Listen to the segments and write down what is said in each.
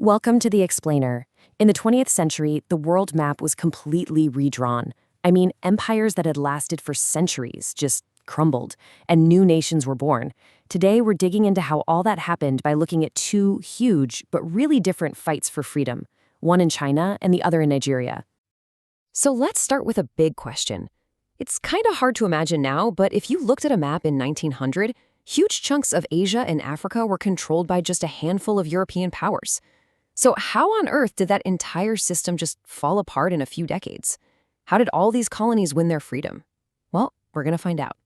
Welcome to The Explainer. In the 20th century, the world map was completely redrawn. I mean, empires that had lasted for centuries just crumbled, and new nations were born. Today, we're digging into how all that happened by looking at two huge but really different fights for freedom, one in China and the other in Nigeria. So let's start with a big question. It's kind of hard to imagine now, but if you looked at a map in 1900, huge chunks of Asia and Africa were controlled by just a handful of European powers. So how on earth did that entire system just fall apart in a few decades? How did all these colonies win their freedom? Well, we're going to find out.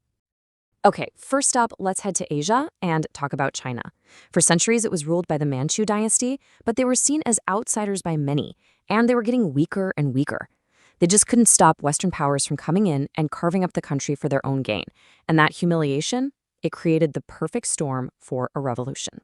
Okay, first up, let's head to Asia and talk about China. For centuries, it was ruled by the Manchu dynasty, but they were seen as outsiders by many, and they were getting weaker and weaker. They just couldn't stop Western powers from coming in and carving up the country for their own gain. And that humiliation, it created the perfect storm for a revolution.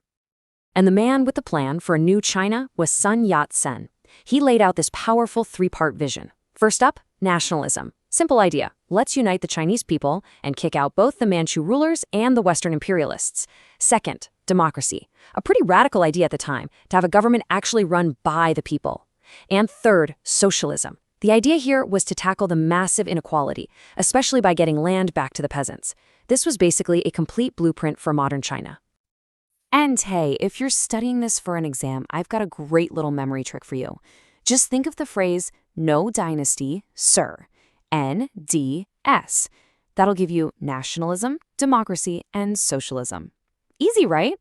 And the man with the plan for a new China was Sun Yat-sen. He laid out this powerful three-part vision. First up, nationalism. Simple idea. Let's unite the Chinese people and kick out both the Manchu rulers and the Western imperialists. Second, democracy. A pretty radical idea at the time, to have a government actually run by the people. And third, socialism. The idea here was to tackle the massive inequality, especially by getting land back to the peasants. This was basically a complete blueprint for modern China. And hey, if you're studying this for an exam, I've got a great little memory trick for you. Just think of the phrase, no dynasty, sir. NDS. That'll give you nationalism, democracy, and socialism. Easy, right?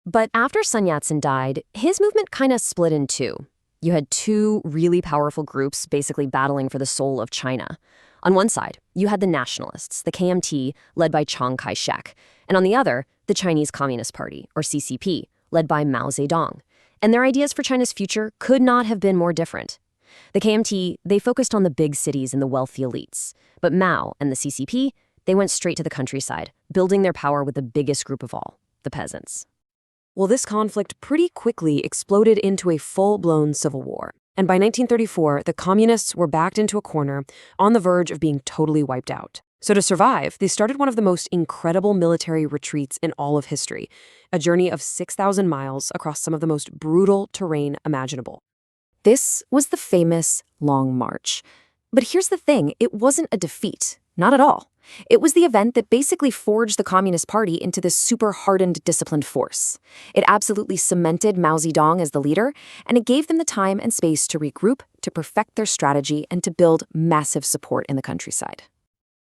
But after Sun Yat-sen died, his movement kind of split in two. You had two really powerful groups basically battling for the soul of China. On one side, you had the nationalists, the KMT, led by Chiang Kai-shek, and on the other, the Chinese Communist Party, or CCP, led by Mao Zedong. And their ideas for China's future could not have been more different. The KMT, they focused on the big cities and the wealthy elites. But Mao and the CCP, they went straight to the countryside, building their power with the biggest group of all, the peasants. Well, this conflict pretty quickly exploded into a full-blown civil war. And by 1934, the communists were backed into a corner on the verge of being totally wiped out. So to survive, they started one of the most incredible military retreats in all of history, a journey of 6,000 miles across some of the most brutal terrain imaginable. This was the famous Long March. But here's the thing, it wasn't a defeat, not at all. It was the event that basically forged the Communist Party into this super hardened, disciplined force. It absolutely cemented Mao Zedong as the leader, and it gave them the time and space to regroup, to perfect their strategy, and to build massive support in the countryside.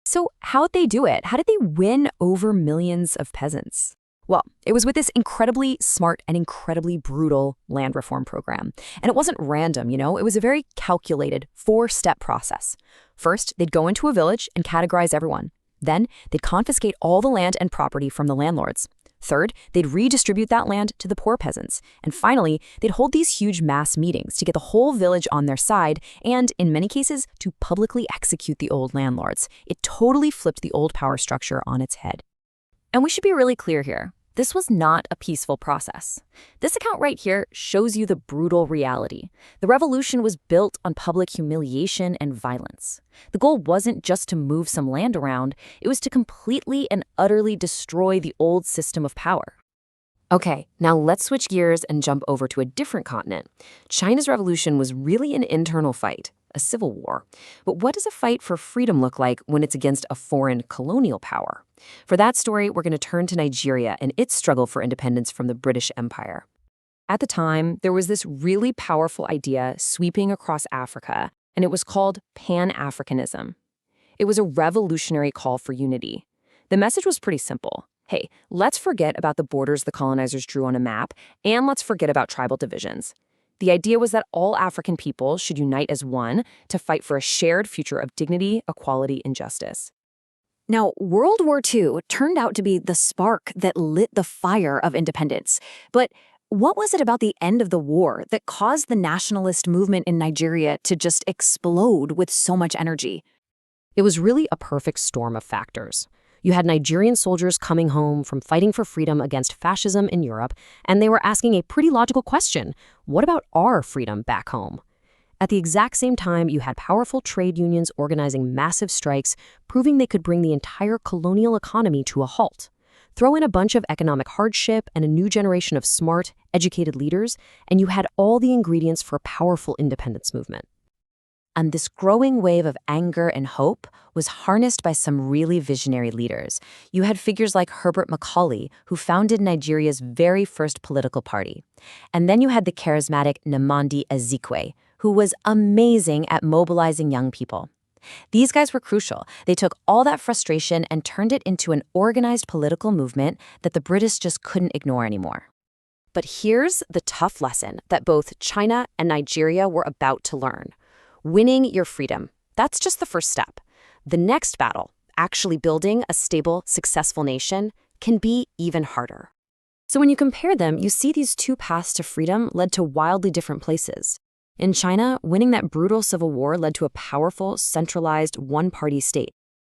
So how'd they do it? How did they win over millions of peasants? Well, it was with this incredibly smart and incredibly brutal land reform program. And it wasn't random, it was a very calculated four-step process. First, they'd go into a village and categorize everyone. Then, they'd confiscate all the land and property from the landlords. Third, they'd redistribute that land to the poor peasants. And finally, they'd hold these huge mass meetings to get the whole village on their side and, in many cases, to publicly execute the old landlords. It totally flipped the old power structure on its head. And we should be really clear here. This was not a peaceful process. This account right here shows you the brutal reality. The revolution was built on public humiliation and violence. The goal wasn't just to move some land around, it was to completely and utterly destroy the old system of power. Okay, now let's switch gears and jump over to a different continent. China's revolution was really an internal fight, a civil war. But what does a fight for freedom look like when it's against a foreign colonial power? For that story, we're going to turn to Nigeria and its struggle for independence from the British Empire. At the time, there was this really powerful idea sweeping across Africa, and it was called Pan-Africanism. It was a revolutionary call for unity. The message was pretty simple. Hey, let's forget about the borders the colonizers drew on a map, and let's forget about tribal divisions. The idea was that all African people should unite as one to fight for a shared future of dignity, equality, and justice. Now, World War II turned out to be the spark that lit the fire of independence. But what was it about the end of the war that caused the nationalist movement in Nigeria to just explode with so much energy? It was really a perfect storm of factors. You had Nigerian soldiers coming home from fighting for freedom against fascism in Europe, and they were asking a pretty logical question: what about our freedom back home? At the exact same time, you had powerful trade unions organizing massive strikes, proving they could bring the entire colonial economy to a halt. Throw in a bunch of economic hardship and a new generation of smart, educated leaders, and you had all the ingredients for a powerful independence movement. And this growing wave of anger and hope was harnessed by some really visionary leaders. You had figures like Herbert Macaulay, who founded Nigeria's very first political party. And then you had the charismatic Nnamdi Azikiwe, who was amazing at mobilizing young people. These guys were crucial. They took all that frustration and turned it into an organized political movement that the British just couldn't ignore anymore. But here's the tough lesson that both China and Nigeria were about to learn. Winning your freedom, that's just the first step. The next battle, actually building a stable, successful nation, can be even harder. So when you compare them, you see these two paths to freedom led to wildly different places. In China, winning that brutal civil war led to a powerful, centralized, one-party state.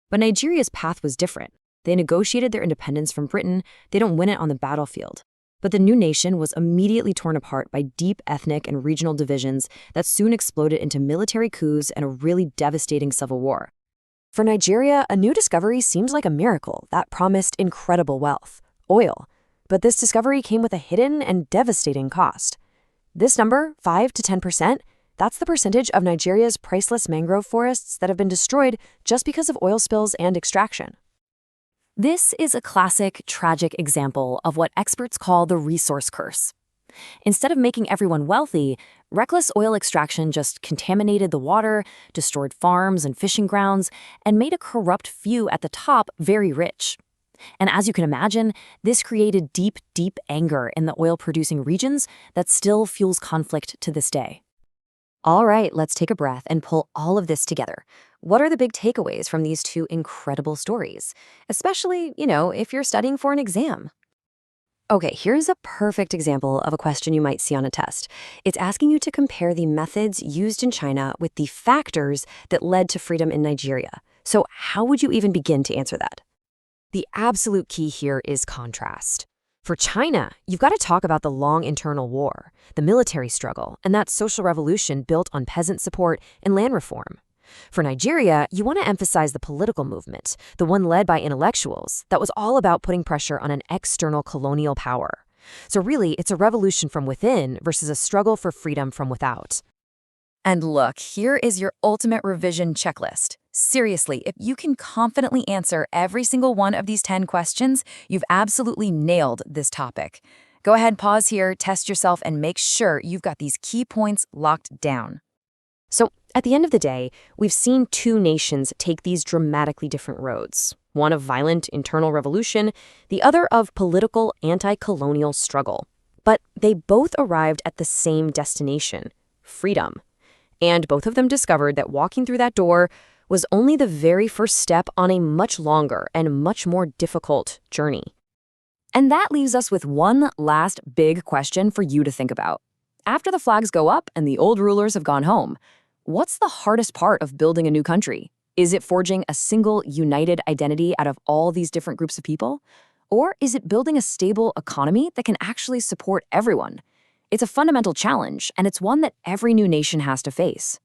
But Nigeria's path was different. They negotiated their independence from Britain. They don't win it on the battlefield. But the new nation was immediately torn apart by deep ethnic and regional divisions that soon exploded into military coups and a really devastating civil war. For Nigeria, a new discovery seems like a miracle that promised incredible wealth, oil. But this discovery came with a hidden and devastating cost. This number, 5 to 10%, that's the percentage of Nigeria's priceless mangrove forests that have been destroyed just because of oil spills and extraction. This is a classic, tragic example of what experts call the resource curse. Instead of making everyone wealthy, reckless oil extraction just contaminated the water, destroyed farms and fishing grounds, and made a corrupt few at the top very rich. And as you can imagine, this created deep, deep anger in the oil-producing regions that still fuels conflict to this day. All right, let's take a breath and pull all of this together. What are the big takeaways from these two incredible stories? Especially, if you're studying for an exam. Okay, here's a perfect example of a question you might see on a test. It's asking you to compare the methods used in China with the factors that led to freedom in Nigeria. So how would you even begin to answer that? The absolute key here is contrast. For China, you've got to talk about the long internal war, the military struggle, and that social revolution built on peasant support and land reform. For Nigeria, you want to emphasize the political movement, the one led by intellectuals, that was all about putting pressure on an external colonial power. So really, it's a revolution from within versus a struggle for freedom from without. And look, here is your ultimate revision checklist. Seriously, if you can confidently answer every single one of these 10 questions, you've absolutely nailed this topic. Go ahead, pause here, test yourself, and make sure you've got these key points locked down. So, at the end of the day, we've seen two nations take these dramatically different roads. One of violent internal revolution, the other of political anti-colonial struggle. But they both arrived at the same destination, freedom. And both of them discovered that walking through that door was only the very first step on a much longer and much more difficult journey. And that leaves us with one last big question for you to think about. After the flags go up and the old rulers have gone home, what's the hardest part of building a new country? Is it forging a single united identity out of all these different groups of people? Or is it building a stable economy that can actually support everyone? It's a fundamental challenge, and it's one that every new nation has to face.